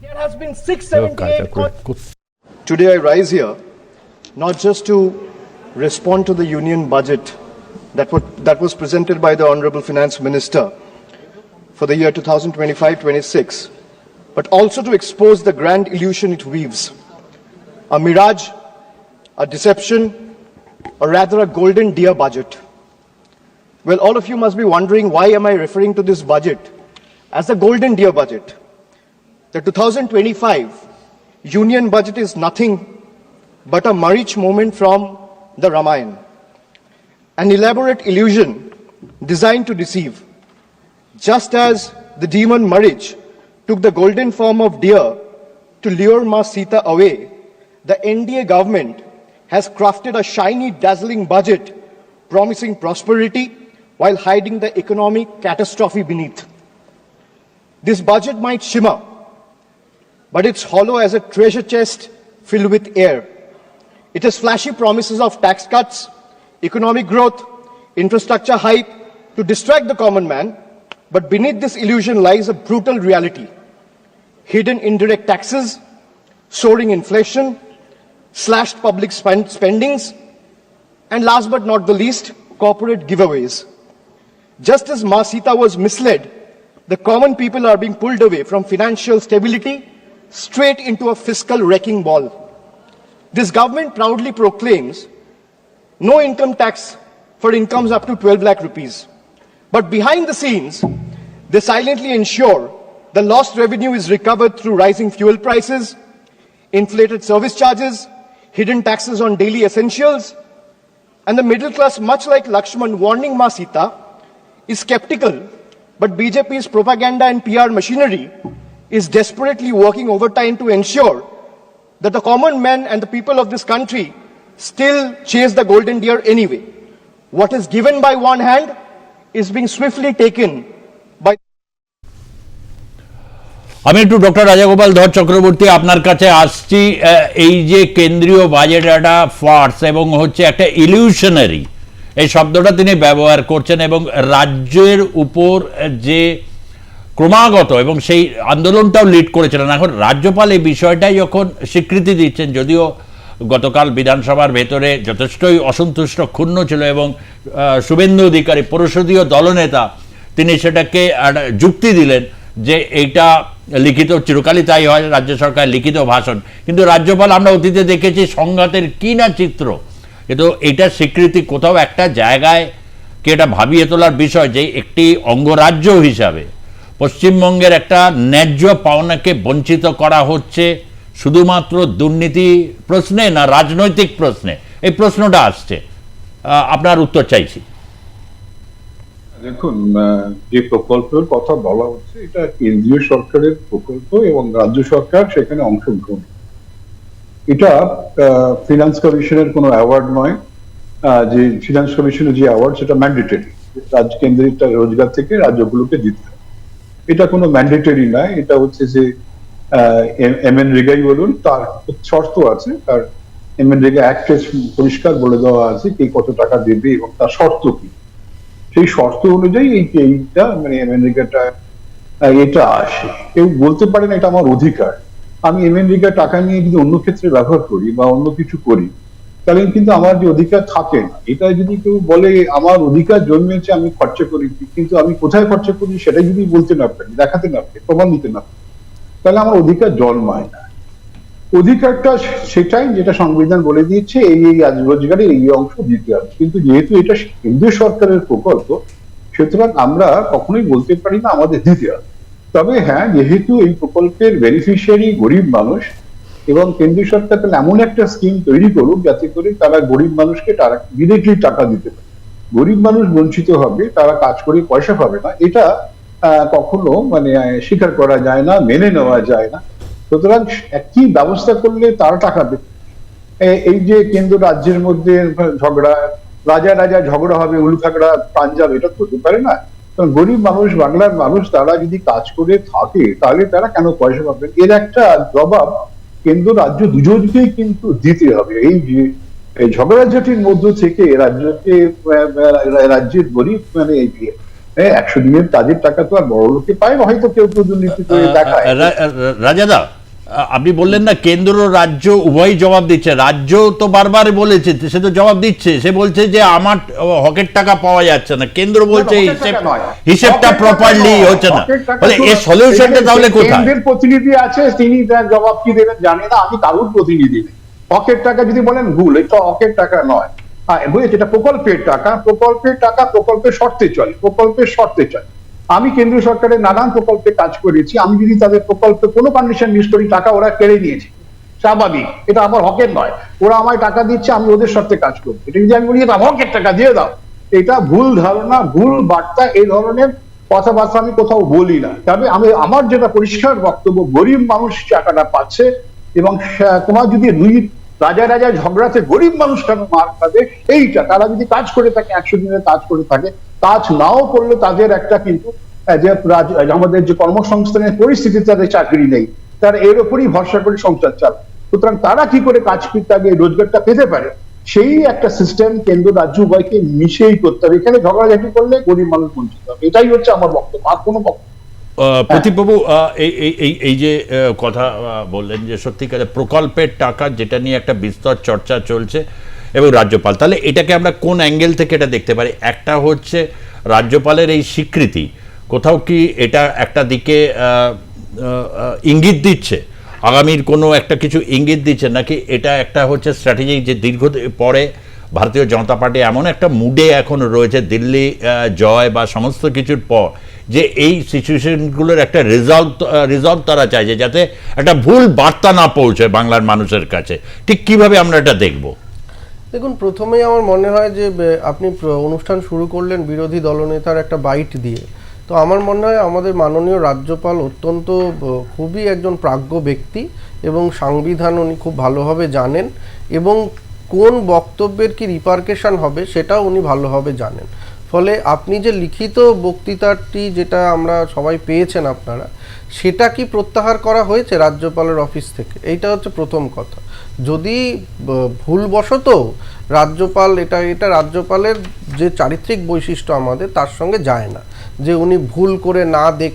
There has been 678. Today I rise here not just to respond to the union budget that was presented by the Honorable Finance Minister for the year 2025-26, but also to expose the grand illusion it weaves. A mirage, a deception, or rather a golden deer budget. Well, all of you must be wondering, why am I referring to this budget as the golden deer budget? The 2025 union budget is nothing but a Marich moment from the Ramayana, an elaborate illusion designed to deceive. Just as the demon Marich took the golden form of deer to lure Ma Sita away, the NDA government has crafted a shiny, dazzling budget promising prosperity while hiding the economic catastrophe beneath. This budget might shimmer, but it's hollow as a treasure chest filled with air. It has flashy promises of tax cuts, economic growth, infrastructure hype to distract the common man, but beneath this illusion lies a brutal reality. Hidden indirect taxes, soaring inflation, slashed public spendings, and last but not the least, corporate giveaways. Just as Ma Sita was misled, the common people are being pulled away from financial stability straight into a fiscal wrecking ball. This government proudly proclaims no income tax for incomes up to 12 lakh rupees. But behind the scenes, they silently ensure the lost revenue is recovered through rising fuel prices, inflated service charges, hidden taxes on daily essentials, and the middle class, much like Lakshman warning Ma Sita, is skeptical, but BJP's propaganda and PR machinery is desperately working overtime to ensure that the common man and the people of this country still chase the golden deer anyway. What is given by one hand is being swiftly taken by. আমি একটু doctor Rajagopal ধর চক্রবর্তী আপনার কাছে আসছি। এই যে কেন্দ্রীয় budget একটা ফার্স এবং হচ্ছে একটা ইলিউশনারি, এই শব্দটা তিনি ব্যবহার করছেন এবং রাজ্যের উপর যে ক্রমাগত এবং সেই আন্দোলনটাও লিড করেছিলেন। এখন রাজ্যপাল এই বিষয়টাই যখন স্বীকৃতি দিচ্ছেন, যদিও গতকাল বিধানসভার ভেতরে যথেষ্টই অসন্তুষ্ট, ক্ষুণ্ণ ছিল এবং শুভেন্দু অধিকারী পরিষদীয় দলনেতা তিনি সেটাকে যুক্তি দিলেন যে এইটা লিখিত, চিরকালই তাই হয় রাজ্য সরকার লিখিত ভাষণ, কিন্তু রাজ্যপাল আমরা অতীতে দেখেছি সংঘাতের কি না চিত্র। কিন্তু এইটার স্বীকৃতি কোথাও একটা জায়গায় কি এটা ভাবিয়ে তোলার বিষয় যে একটি অঙ্গরাজ্য হিসাবে পশ্চিমবঙ্গের একটা ন্যায্য পাওনাকে বঞ্চিত করা হচ্ছে শুধুমাত্র দুর্নীতি প্রশ্নে না রাজনৈতিক প্রশ্নে, এই প্রশ্নটা আসছে, আপনার উত্তর চাইছি। দেখুন, যে প্রকল্পের কথা বলা হচ্ছে এটা কেন্দ্রীয় সরকারের প্রকল্প এবং রাজ্য সরকার সেখানে অংশগ্রহণ। এটা ফিনান্স কমিশনের কোনো অ্যাওয়ার্ড নয়। যে ফিনান্স কমিশনের যে অ্যাওয়ার্ড সেটা ম্যান্ডেটরি, রাজ্য কেন্দ্রের রোজগার থেকে রাজ্যগুলোকে দিতে হয়। এটা কোনো ম্যান্ডেটরি নয়, এটা হচ্ছে যে MNREGA বলুন, তার শর্ত আছে, তার MNREGA অ্যাক্টে পরিষ্কার বলে দেওয়া আছে কে কত টাকা দেবে এবং তার শর্ত কি। সেই শর্ত অনুযায়ী এইটা মানে MNREGA-টা এটা আসে। কেউ বলতে পারে না এটা আমার অধিকার, আমি MNREGA টাকা নিয়ে যদি অন্য ক্ষেত্রে ব্যবহার করি বা অন্য কিছু করি তাহলে কিন্তু আমার যে অধিকার থাকে না। এটা যদি কেউ বলে আমার অধিকার জন্মেছে আমি খরচা করেছি, কিন্তু আমি কোথায় খরচা করি সেটা যদি বলতে না পারি, দেখাতে না পারি, প্রমাণ দিতে না পারি, তাহলে আমার অধিকার জন্মায় না। অধিকারটা সেটাই যেটা সংবিধান বলে দিয়েছে, এই রোজগারের এই অংশ দিতে হবে। কিন্তু যেহেতু এটা কেন্দ্রীয় সরকারের প্রকল্প, সুতরাং আমরা কখনোই বলতে পারি না আমাদের দিতে হবে। তবে হ্যাঁ, যেহেতু এই প্রকল্পের বেনিফিশিয়ারি গরিব মানুষ এবং কেন্দ্রীয় সরকার তাহলে এমন একটা স্কিম তৈরি করুক যাতে করে তারা গরিব মানুষকে ডিরেক্টলি টাকা দিতে পারে। গরিব মানুষ বঞ্চিত হবে, তারা কাজ করে পয়সা পাবে না, এটা কখনো মানে স্বীকার করা যায় না, মেনে নেওয়া যায় না। সুতরাং কি ব্যবস্থা করলে তারা টাকা দেবে। এই যে কেন্দ্র রাজ্যের মধ্যে ঝগড়া, রাজা ঝগড়া হবে, উলুখাগড়া পাঞ্জাব, এটা করতে পারে না। গরিব মানুষ, বাংলার মানুষ, তারা যদি কাজ করে থাকে তাহলে তারা কেন পয়সা পাবেন? এর একটা জবাব কেন্দ্র রাজ্য দুজনকেই কিন্তু দিতে হবে। এই যে ঝগড়াঝাটির মধ্য থেকে রাজ্যকে, রাজ্যের গরিব মানে 100 দিনের কাজের টাকা তো আর বড় লোকে পায় না, হয়তো কেউ কেউ দুর্নীতি করে দেখায়। রাজাদা, আপনি বললেন না কেন্দ্র রাজ্য উভয়ই জবাব দিচ্ছে, রাজ্য তো বারবার বলেছে, সে তো জবাব দিচ্ছে, সে বলছে যে আমার হকের টাকা পাওয়া যাচ্ছে না, কেন্দ্র বলছে হিসেবটা প্রপারলি হচ্ছে না, বলে এর সলিউশনটা তাহলে কোথায়? কেন্দ্রের প্রতিনিধি আছে, তিনি তার জবাব কি দেবেন জানি না, আমি কারোর প্রতিনিধি নেই। হকের টাকা যদি বলেন ভুল, এটা হকের টাকা নয়, হ্যাঁ বুঝেছি, এটা প্রকল্পের টাকা, প্রকল্পের শর্তে চলে, প্রকল্পের শর্তে চলে। আমি কেন্দ্রীয় সরকারের নানান প্রকল্পে কাজ করেছি, আমি যদি তাদের প্রকল্পে কোনো কন্ডিশন মিস করি, টাকা ওরা কেড়ে নিয়েছে, স্বাভাবিক, এটা আমার হকের নয়। ওরা আমায় টাকা দিচ্ছে, আমি ওদের সাথে কাজ করবো, এটা যদি আমি বলি এটা হকের টাকা দিয়ে দাও, এটা ভুল ধারণা, ভুল বার্তা, এই ধরনের কথাবার্তা আমি কোথাও বলি না। তবে আমি আমার যেটা পরিষ্কার বক্তব্য, গরিব মানুষ টাকাটা পাচ্ছে, এবং তোমার যদি দুই রাজা ঝগড়াতে গরিব মানুষ কেন মার খাবে, এইটা তারা যদি কাজ করে থাকে, 100 দিনের কাজ করে থাকে, কাজ নাও করলে তাদের একটা কিন্তু যে আমাদের যে কর্মসংস্থানের পরিস্থিতি, তাদের চাকরি নেই, তারা এর উপরই ভরসা করে সংসার চালায়। সুতরাং তারা কি করে কাজ করতে আগে রোজগারটা পেতে পারে, সেই একটা সিস্টেম কেন্দ্র রাজ্য উভয়কে মিশেই করতে হবে। এখানে ঝগড়াঝাটি করলে গরিব মানুষ বঞ্চিত হবে, এটাই হচ্ছে আমার বক্তব্য, আর কোনো বক্তব্য। প্রদীপবাবু, এই যে কথা বললেন যে সত্যিকারে প্রকল্পের টাকা, যেটা নিয়ে একটা বিস্তর চর্চা চলছে, এবং রাজ্যপাল, তাহলে এটাকে আমরা কোন অ্যাঙ্গেল থেকে এটা দেখতে পারি? একটা হচ্ছে রাজ্যপালের এই স্বীকৃতি, কোথাও কি এটা একটা দিকে ইঙ্গিত দিচ্ছে, আগামীর কোনো একটা কিছু ইঙ্গিত দিচ্ছে, নাকি এটা একটা হচ্ছে স্ট্র্যাটেজি, যে দীর্ঘ পরে ভারতীয় জনতা পার্টি এমন একটা মুডে এখন রয়েছে, দিল্লি জয় বা সমস্ত কিছুর পর, যে এই সিচুয়েশনগুলোর একটা রিজলভ তারা চাইছে, যাতে একটা ভুল বার্তা না পৌঁছে বাংলার মানুষের কাছে? ঠিক কিভাবে আমরা এটা দেখব? দেখুন, প্রথমেই আমার মনে হয় যে আপনি অনুষ্ঠান শুরু করলেন বিরোধী দলনেতার একটা বাইট দিয়ে। তো আমার মনে হয় আমাদের মাননীয় রাজ্যপাল অত্যন্ত খুবই একজন প্রাজ্ঞ ব্যক্তি, এবং সংবিধান উনি খুব ভালোভাবে জানেন, এবং কোন বক্তব্যের কি রিপারকেশন হবে সেটাও উনি ভালোভাবে জানেন। ফলে আপনি যে লিখিত বক্তৃতাটি যেটা আমরা সবাই পেয়েছেন আপনারা, সেটা কি প্রত্যাহার করা হয়েছে রাজ্যপালের অফিস থেকে? এইটা হচ্ছে প্রথম কথা। যদি ভুলবশত রাজ্যপাল, এটা রাজ্যপালের যে চারিত্রিক বৈশিষ্ট্য আমাদের, তার সঙ্গে যায় না, যে উনি ভুল করে না দেখে